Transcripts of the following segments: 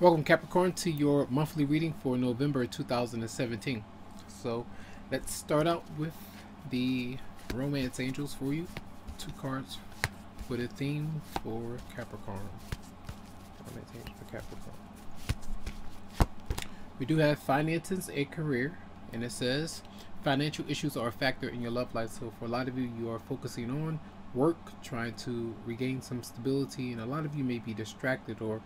Welcome, Capricorn, to your monthly reading for November 2017. So let's start out with the Romance Angels for you. 2 cards for the theme for Capricorn. Romance Angels for Capricorn. We do have finances and career, and it says financial issues are a factor in your love life. So for a lot of you, you are focusing on work, trying to regain some stability, and a lot of you may be distracted or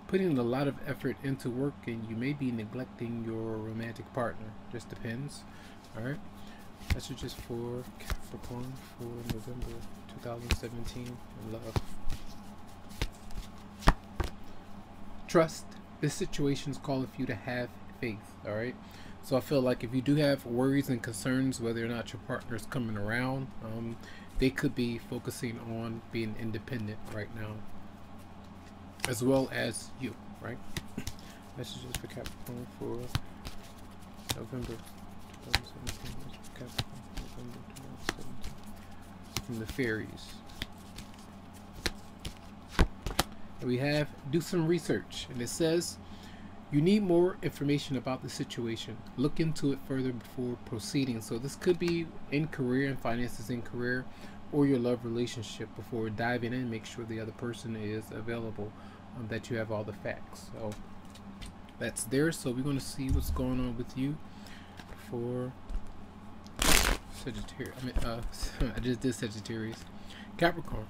putting a lot of effort into work, and you may be neglecting your romantic partner. Just depends. All right, that's just for Capricorn for November 2017 in love. Trust. This situation is calling for you to have faith. All right, so I feel like if you do have worries and concerns whether or not your partner is coming around, they could be focusing on being independent right now, as well as you, right? Messages for Capricorn for November 2017. Capricorn, November 2017. From the fairies. And we have do some research, and it says you need more information about the situation. Look into it further before proceeding. So this could be in career and finances in career, or your love relationship. Before diving in, make sure the other person is available, that you have all the facts. So that's there. So we're going to see what's going on with you for Sagittarius. I just did Sagittarius. Capricorn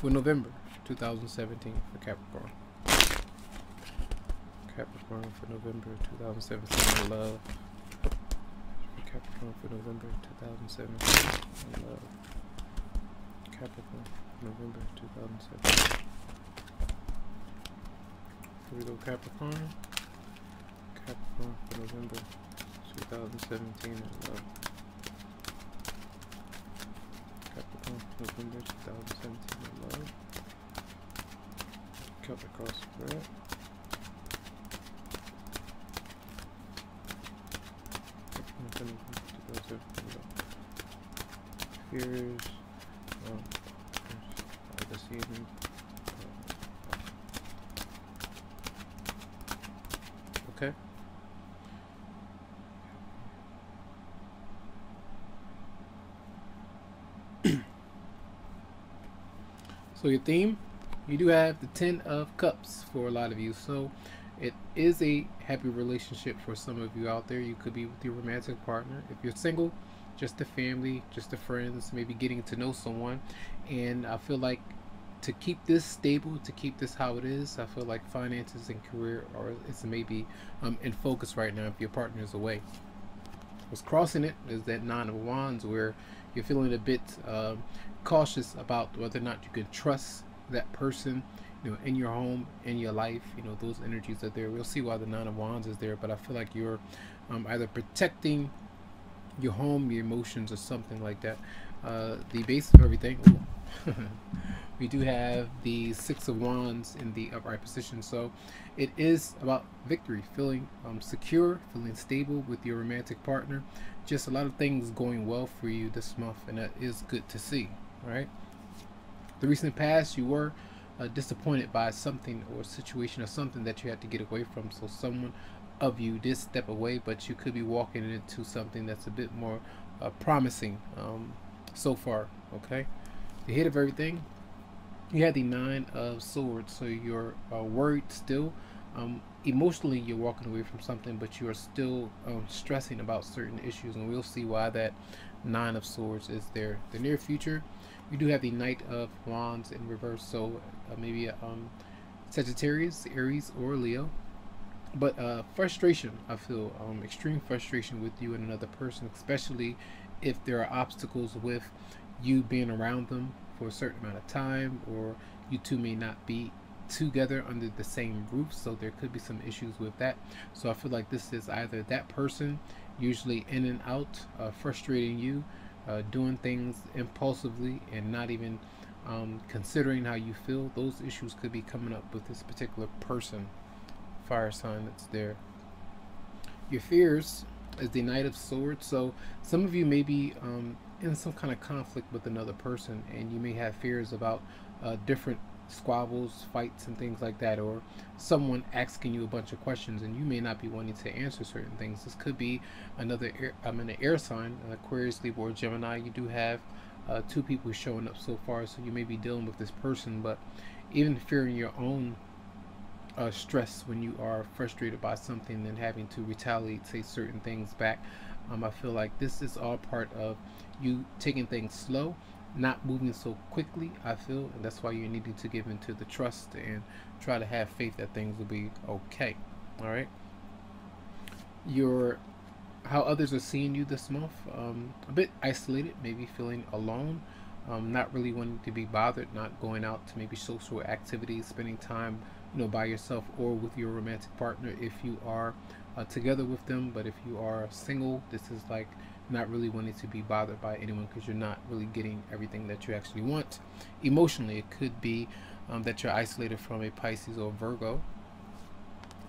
for November 2017 for Capricorn. Capricorn for November 2017 love. Capricorn for November 2017 love. Capricorn for November 2017. Here we go, Capricorn. Capricorn for November 2017 love. Capricorn for November 2017 love. Capricorn spread. Fears, the season. Okay. So your theme, you do have the 10 of Cups for a lot of you. So it is a happy relationship for some of you out there. You could be with your romantic partner. If you're single, just a family, just a friends, maybe getting to know someone. And I feel like to keep this stable, to keep this how it is, I feel like finances and career are it's maybe in focus right now if your partner is away. What's crossing it is that 9 of Wands, where you're feeling a bit cautious about whether or not you can trust that person, in your home, in your life. Those energies are there. We'll see why the 9 of Wands is there, but I feel like you're either protecting your home, your emotions, or something like that. The base of everything. We do have the 6 of Wands in the upright position, so it is about victory, feeling secure, feeling stable with your romantic partner. Just a lot of things going well for you this month, and that is good to see. Right? The recent past, you were disappointed by something or situation or something that you had to get away from. So someone of you did step away, but you could be walking into something that's a bit more promising so far. Okay, the hit of everything, you had the 9 of Swords, so you're worried still. Emotionally, you're walking away from something, but you are still stressing about certain issues, and we'll see why that 9 of Swords is there. The near future, you do have the Knight of Wands in reverse, so maybe Sagittarius, Aries, or Leo. But frustration, I feel extreme frustration with you and another person, especially if there are obstacles with you being around them for a certain amount of time, or you two may not be together under the same roof, so there could be some issues with that. So I feel like this is either that person, usually in and out, frustrating you, doing things impulsively and not even considering how you feel. Those issues could be coming up with this particular person, fire sign that's there. Your fears is the Knight of Swords, so some of you may be in some kind of conflict with another person, and you may have fears about different squabbles, fights, and things like that, or someone asking you a bunch of questions and you may not be wanting to answer certain things. This could be another an air sign, Aquarius, Libra, or Gemini. You do have two people showing up so far, so you may be dealing with this person, but even fearing your own stress when you are frustrated by something and having to retaliate, say certain things back. I feel like this is all part of you taking things slow, not moving so quickly, I feel, and that's why you're needing to give into the trust and try to have faith that things will be okay. All right. Your how others are seeing you this month, a bit isolated, maybe feeling alone, not really wanting to be bothered, not going out to maybe social activities, spending time, by yourself or with your romantic partner if you are together with them. But if you are single, this is like not really wanting to be bothered by anyone because you're not really getting everything that you actually want. Emotionally, it could be that you're isolated from a Pisces or Virgo.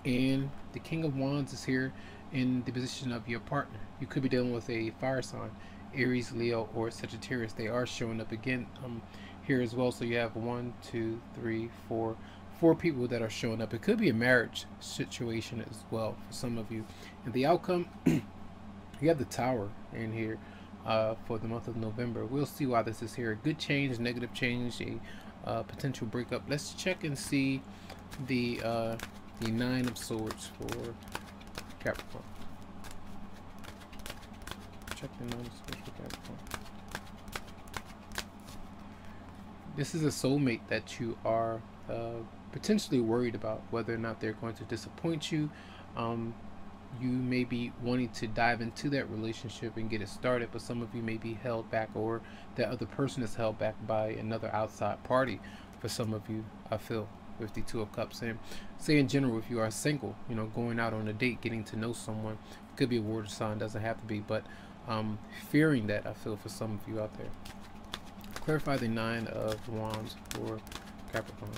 And the King of Wands is here in the position of your partner. You could be dealing with a fire sign, Aries, Leo, or Sagittarius. They are showing up again here as well. So you have 1, 2, 3, 4 people that are showing up. It could be a marriage situation as well for some of you. And the outcome, you have the Tower in here for the month of November. We'll see why this is here. Good change, negative change, a potential breakup. Let's check and see the 9 of Swords for Capricorn. Check the 9 of Swords for Capricorn. This is a soulmate that you are potentially worried about whether or not they're going to disappoint you. You may be wanting to dive into that relationship and get it started, but some of you may be held back, or that other person is held back by another outside party. For some of you, I feel, with the 2 of Cups. And say in general, if you are single, going out on a date, getting to know someone, could be a water sign, doesn't have to be, but fearing that, I feel, for some of you out there. Clarify the 9 of Wands for Capricorn.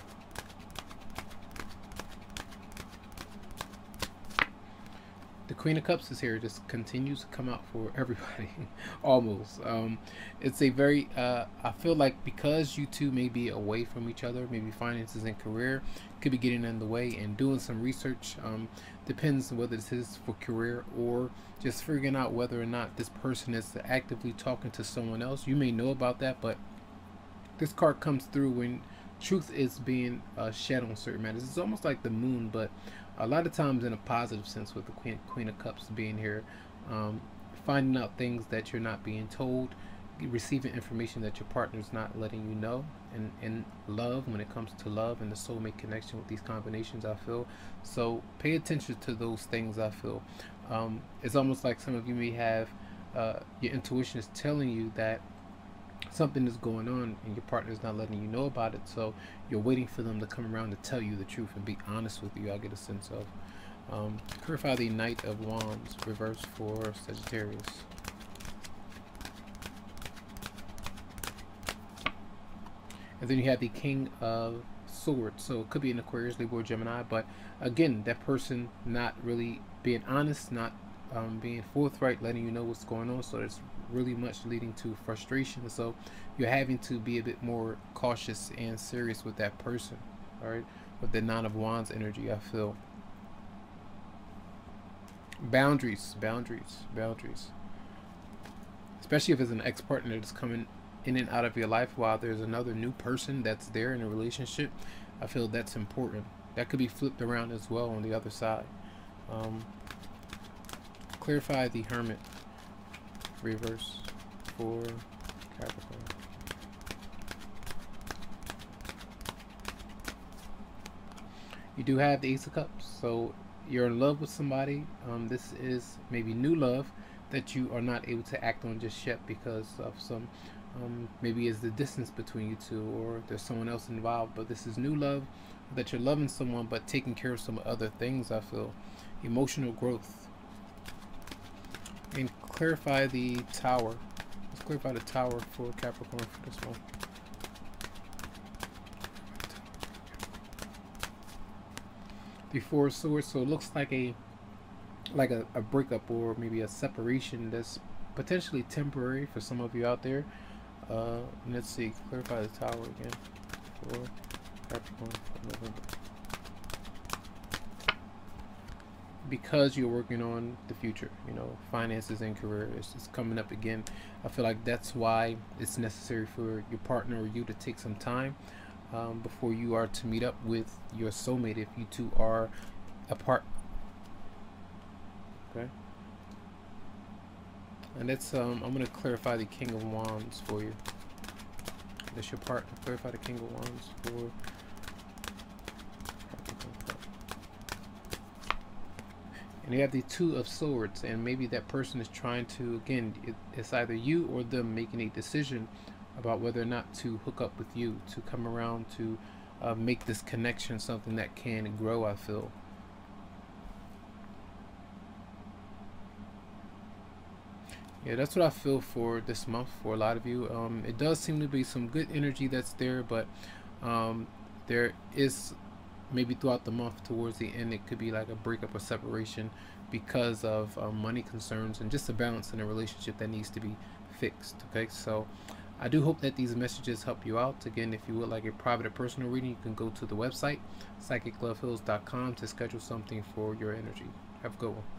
The Queen of Cups is here. It just continues to come out for everybody, almost. It's a very, I feel like because you two may be away from each other, maybe finances and career could be getting in the way, and doing some research. Depends on whether this is for career or just figuring out whether or not this person is actively talking to someone else. You may know about that, but this card comes through when truth is being shed on certain matters. It's almost like the moon, but a lot of times in a positive sense, with the Queen of Cups being here. Finding out things that you're not being told, receiving information that your partner's not letting you know, and love, when it comes to love and the soulmate connection with these combinations, I feel. So pay attention to those things, I feel. It's almost like some of you may have your intuition is telling you that something is going on and your partner's not letting you know about it, so you're waiting for them to come around to tell you the truth and be honest with you. I get a sense of clarify the Knight of Wands reverse for Sagittarius. And then you have the King of Swords, so it could be an Aquarius, Libra, or Gemini, but again, that person not really being honest, not being forthright, letting you know what's going on, so it's really much leading to frustration. So you're having to be a bit more cautious and serious with that person. All right, with the 9 of Wands energy, I feel. Boundaries, especially if it's an ex-partner that's coming in and out of your life while there's another new person that's there in a relationship. I feel that's important. That could be flipped around as well on the other side. Clarify the Hermit reverse for Capricorn. You do have the Ace of Cups, so you're in love with somebody. This is maybe new love that you are not able to act on just yet because of some maybe it's the distance between you two, or there's someone else involved, but this is new love, that you're loving someone but taking care of some other things, I feel. Emotional growth. And clarify the Tower. Let's clarify the Tower for Capricorn for this one. The 4 of Swords, so it looks like a breakup or maybe a separation that's potentially temporary for some of you out there. Let's see, clarify the Tower again for Capricorn for November. Because you're working on the future, you know, finances and career is coming up again. I feel like that's why it's necessary for your partner or you to take some time before you are to meet up with your soulmate if you two are apart. Okay. And that's I'm going to clarify the King of Wands for you. That's your partner. Clarify the King of Wands for. And you have the Two of Swords, and maybe that person is trying to, again, it's either you or them making a decision about whether or not to hook up with you, to come around to make this connection something that can grow, I feel. Yeah, that's what I feel for this month for a lot of you. It does seem to be some good energy that's there, but there is maybe throughout the month towards the end it could be like a breakup or separation because of money concerns and just a balance in a relationship that needs to be fixed. Okay, so I do hope that these messages help you out. Again, if you would like a private or personal reading, you can go to the website psychicloveheals.com to schedule something for your energy. Have a good one.